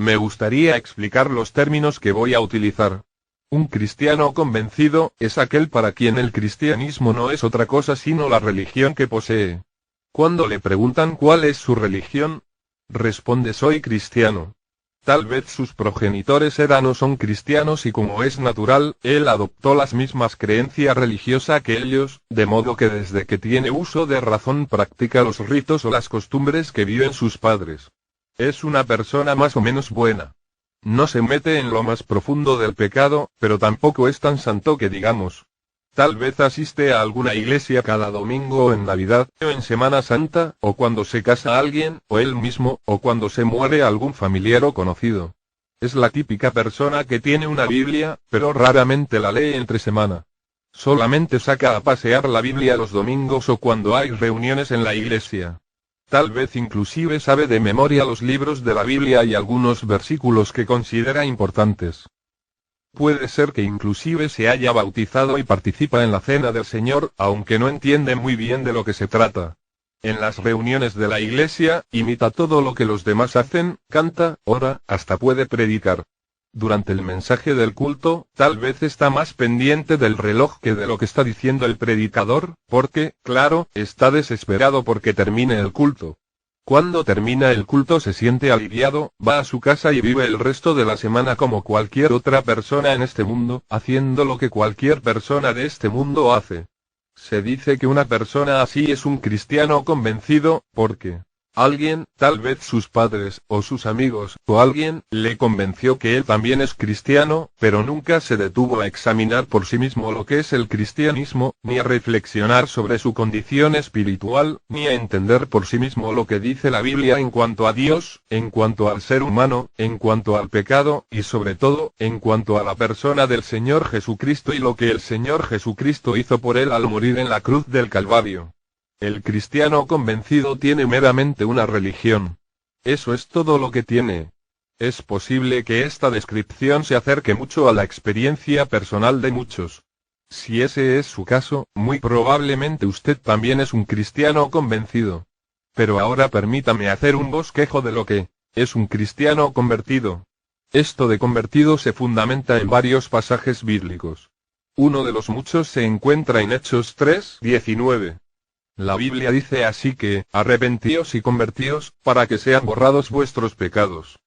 me gustaría explicar los términos que voy a utilizar. Un cristiano convencido es aquel para quien el cristianismo no es otra cosa sino la religión que posee. Cuando le preguntan cuál es su religión, responde: soy cristiano. Tal vez sus progenitores eran o son cristianos y como es natural, él adoptó las mismas creencias religiosas que ellos, de modo que desde que tiene uso de razón practica los ritos o las costumbres que vio en sus padres. Es una persona más o menos buena. No se mete en lo más profundo del pecado, pero tampoco es tan santo que digamos. Tal vez asiste a alguna iglesia cada domingo o en Navidad, o en Semana Santa, o cuando se casa alguien, o él mismo, o cuando se muere algún familiar o conocido. Es la típica persona que tiene una Biblia, pero raramente la lee entre semana. Solamente saca a pasear la Biblia los domingos o cuando hay reuniones en la iglesia. Tal vez inclusive sabe de memoria los libros de la Biblia y algunos versículos que considera importantes. Puede ser que inclusive se haya bautizado y participa en la cena del Señor, aunque no entiende muy bien de lo que se trata. En las reuniones de la iglesia, imita todo lo que los demás hacen, canta, ora, hasta puede predicar. Durante el mensaje del culto, tal vez está más pendiente del reloj que de lo que está diciendo el predicador, porque, claro, está desesperado porque termine el culto. Cuando termina el culto se siente aliviado, va a su casa y vive el resto de la semana como cualquier otra persona en este mundo, haciendo lo que cualquier persona de este mundo hace. Se dice que una persona así es un cristiano convencido, porque alguien, tal vez sus padres, o sus amigos, o alguien, le convenció que él también es cristiano, pero nunca se detuvo a examinar por sí mismo lo que es el cristianismo, ni a reflexionar sobre su condición espiritual, ni a entender por sí mismo lo que dice la Biblia en cuanto a Dios, en cuanto al ser humano, en cuanto al pecado, y sobre todo, en cuanto a la persona del Señor Jesucristo y lo que el Señor Jesucristo hizo por él al morir en la cruz del Calvario. El cristiano convencido tiene meramente una religión. Eso es todo lo que tiene. Es posible que esta descripción se acerque mucho a la experiencia personal de muchos. Si ese es su caso, muy probablemente usted también es un cristiano convencido. Pero ahora permítame hacer un bosquejo de lo que es un cristiano convertido. Esto de convertido se fundamenta en varios pasajes bíblicos. Uno de los muchos se encuentra en Hechos 3:19. La Biblia dice así que, arrepentíos y convertíos, para que sean borrados vuestros pecados.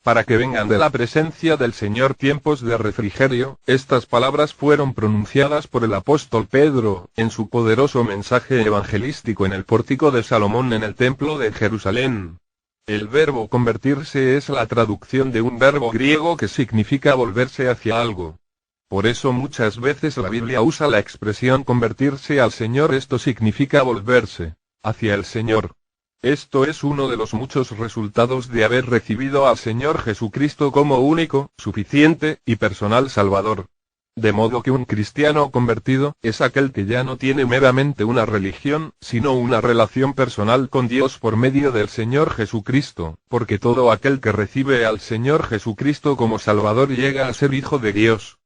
Para que vengan de la presencia del Señor tiempos de refrigerio, estas palabras fueron pronunciadas por el apóstol Pedro, en su poderoso mensaje evangelístico en el pórtico de Salomón en el templo de Jerusalén. El verbo convertirse es la traducción de un verbo griego que significa volverse hacia algo. Por eso muchas veces la Biblia usa la expresión convertirse al Señor. Esto significa volverse hacia el Señor. Esto es uno de los muchos resultados de haber recibido al Señor Jesucristo como único, suficiente, y personal Salvador. De modo que un cristiano convertido es aquel que ya no tiene meramente una religión, sino una relación personal con Dios por medio del Señor Jesucristo, porque todo aquel que recibe al Señor Jesucristo como Salvador llega a ser hijo de Dios.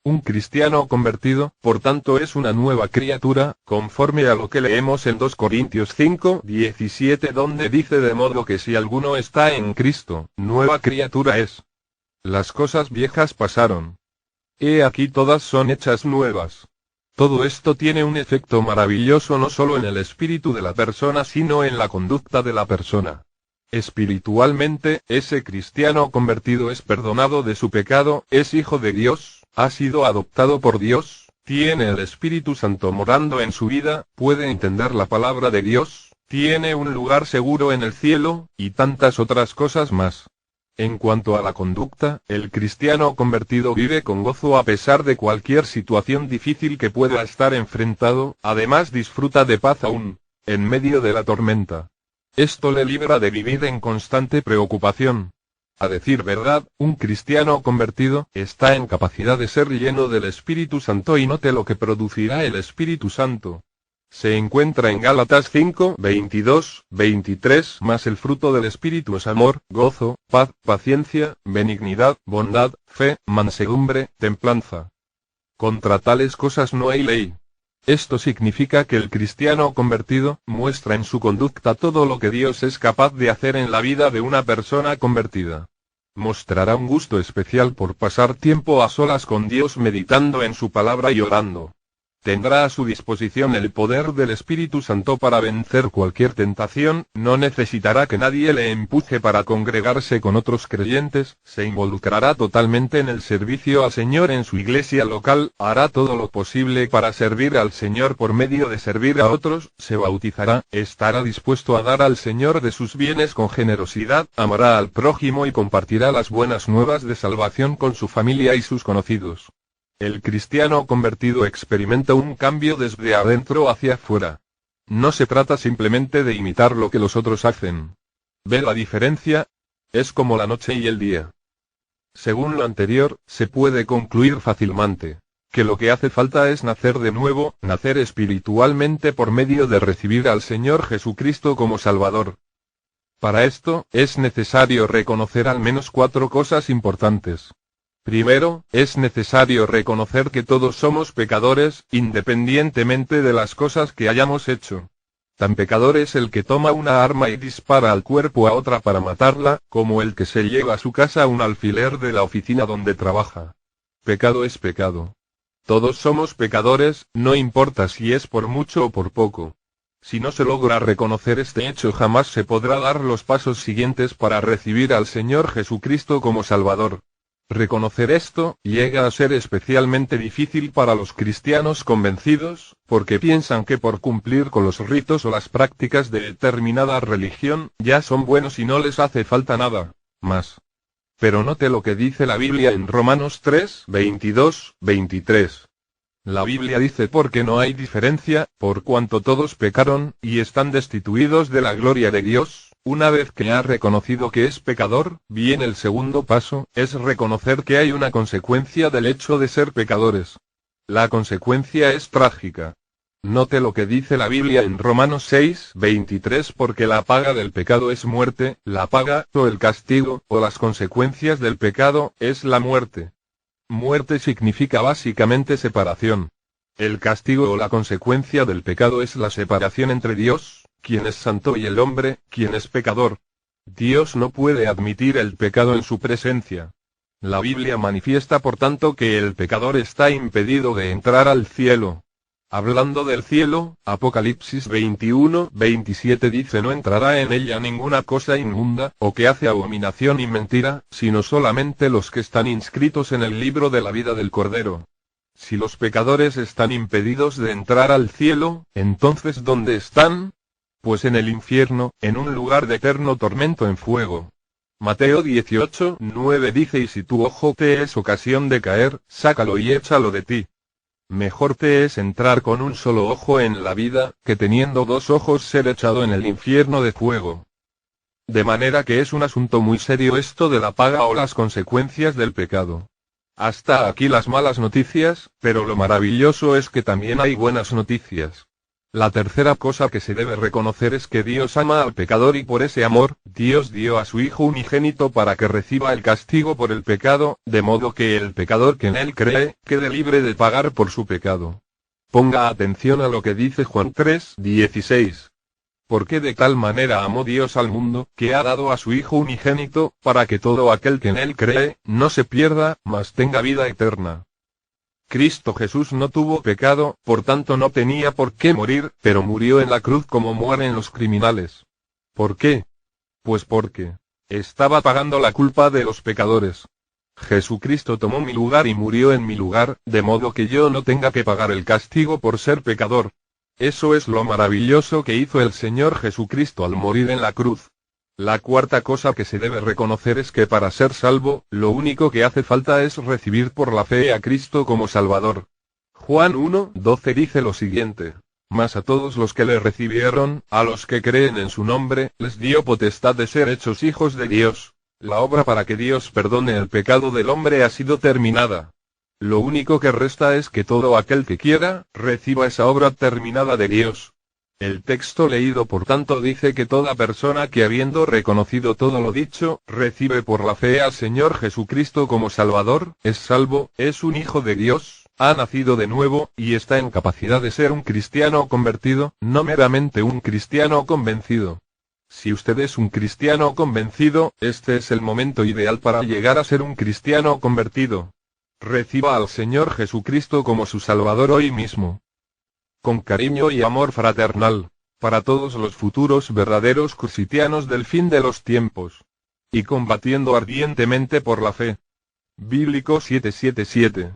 Un cristiano convertido, por tanto, es una nueva criatura, conforme a lo que leemos en 2 Corintios 5:17, donde dice: de modo que si alguno está en Cristo, nueva criatura es. Las cosas viejas pasaron. He aquí todas son hechas nuevas. Todo esto tiene un efecto maravilloso no solo en el espíritu de la persona sino en la conducta de la persona. Espiritualmente, ese cristiano convertido es perdonado de su pecado, es hijo de Dios, ha sido adoptado por Dios, tiene el Espíritu Santo morando en su vida, puede entender la palabra de Dios, tiene un lugar seguro en el cielo, y tantas otras cosas más. En cuanto a la conducta, el cristiano convertido vive con gozo a pesar de cualquier situación difícil que pueda estar enfrentado, además disfruta de paz aún en medio de la tormenta. Esto le libra de vivir en constante preocupación. A decir verdad, un cristiano convertido está en capacidad de ser lleno del Espíritu Santo y note lo que producirá el Espíritu Santo. Se encuentra en Gálatas 5:22-23, más el fruto del Espíritu es amor, gozo, paz, paciencia, benignidad, bondad, fe, mansedumbre, templanza. Contra tales cosas no hay ley. Esto significa que el cristiano convertido muestra en su conducta todo lo que Dios es capaz de hacer en la vida de una persona convertida. Mostrará un gusto especial por pasar tiempo a solas con Dios meditando en su palabra y orando. Tendrá a su disposición el poder del Espíritu Santo para vencer cualquier tentación, no necesitará que nadie le empuje para congregarse con otros creyentes, se involucrará totalmente en el servicio al Señor en su iglesia local, hará todo lo posible para servir al Señor por medio de servir a otros, se bautizará, estará dispuesto a dar al Señor de sus bienes con generosidad, amará al prójimo y compartirá las buenas nuevas de salvación con su familia y sus conocidos. El cristiano convertido experimenta un cambio desde adentro hacia afuera. No se trata simplemente de imitar lo que los otros hacen. ¿Ve la diferencia? Es como la noche y el día. Según lo anterior, se puede concluir fácilmente que lo que hace falta es nacer de nuevo, nacer espiritualmente por medio de recibir al Señor Jesucristo como Salvador. Para esto, es necesario reconocer al menos 4 cosas importantes. Primero, es necesario reconocer que todos somos pecadores, independientemente de las cosas que hayamos hecho. Tan pecador es el que toma una arma y dispara al cuerpo a otra para matarla, como el que se lleva a su casa un alfiler de la oficina donde trabaja. Pecado es pecado. Todos somos pecadores, no importa si es por mucho o por poco. Si no se logra reconocer este hecho, jamás se podrá dar los pasos siguientes para recibir al Señor Jesucristo como Salvador. Reconocer esto llega a ser especialmente difícil para los cristianos convencidos, porque piensan que por cumplir con los ritos o las prácticas de determinada religión, ya son buenos y no les hace falta nada más. Pero note lo que dice la Biblia en Romanos 3, 22, 23. La Biblia dice: porque no hay diferencia, por cuanto todos pecaron, y están destituidos de la gloria de Dios. Una vez que ha reconocido que es pecador, viene el segundo paso, es reconocer que hay una consecuencia del hecho de ser pecadores. La consecuencia es trágica. Note lo que dice la Biblia en Romanos 6, 23, porque la paga del pecado es muerte, la paga, o el castigo, o las consecuencias del pecado, es la muerte. Muerte significa básicamente separación. El castigo o la consecuencia del pecado es la separación entre Dios, quien es santo, y el hombre, quien es pecador. Dios no puede admitir el pecado en su presencia. La Biblia manifiesta por tanto que el pecador está impedido de entrar al cielo. Hablando del cielo, Apocalipsis 21, 27 dice: no entrará en ella ninguna cosa inmunda, o que hace abominación y mentira, sino solamente los que están inscritos en el libro de la vida del Cordero. Si los pecadores están impedidos de entrar al cielo, entonces ¿dónde están? Pues en el infierno, en un lugar de eterno tormento en fuego. Mateo 18, 9 dice: y si tu ojo te es ocasión de caer, sácalo y échalo de ti. Mejor te es entrar con un solo ojo en la vida, que teniendo 2 ojos ser echado en el infierno de fuego. De manera que es un asunto muy serio esto de la paga o las consecuencias del pecado. Hasta aquí las malas noticias, pero lo maravilloso es que también hay buenas noticias. La tercera cosa que se debe reconocer es que Dios ama al pecador y por ese amor, Dios dio a su Hijo unigénito para que reciba el castigo por el pecado, de modo que el pecador que en él cree, quede libre de pagar por su pecado. Ponga atención a lo que dice Juan 3, 16. Porque de tal manera amó Dios al mundo, que ha dado a su Hijo unigénito, para que todo aquel que en él cree, no se pierda, mas tenga vida eterna. Cristo Jesús no tuvo pecado, por tanto no tenía por qué morir, pero murió en la cruz como mueren los criminales. ¿Por qué? Pues porque estaba pagando la culpa de los pecadores. Jesucristo tomó mi lugar y murió en mi lugar, de modo que yo no tenga que pagar el castigo por ser pecador. Eso es lo maravilloso que hizo el Señor Jesucristo al morir en la cruz. La cuarta cosa que se debe reconocer es que para ser salvo, lo único que hace falta es recibir por la fe a Cristo como Salvador. Juan 1, 12 dice lo siguiente: mas a todos los que le recibieron, a los que creen en su nombre, les dio potestad de ser hechos hijos de Dios. La obra para que Dios perdone el pecado del hombre ha sido terminada. Lo único que resta es que todo aquel que quiera, reciba esa obra terminada de Dios. El texto leído por tanto dice que toda persona que habiendo reconocido todo lo dicho, recibe por la fe al Señor Jesucristo como Salvador, es salvo, es un hijo de Dios, ha nacido de nuevo, y está en capacidad de ser un cristiano convertido, no meramente un cristiano convencido. Si usted es un cristiano convencido, este es el momento ideal para llegar a ser un cristiano convertido. Reciba al Señor Jesucristo como su Salvador hoy mismo. Con cariño y amor fraternal, para todos los futuros verdaderos cristianos del fin de los tiempos. Y combatiendo ardientemente por la fe. Bíblico 777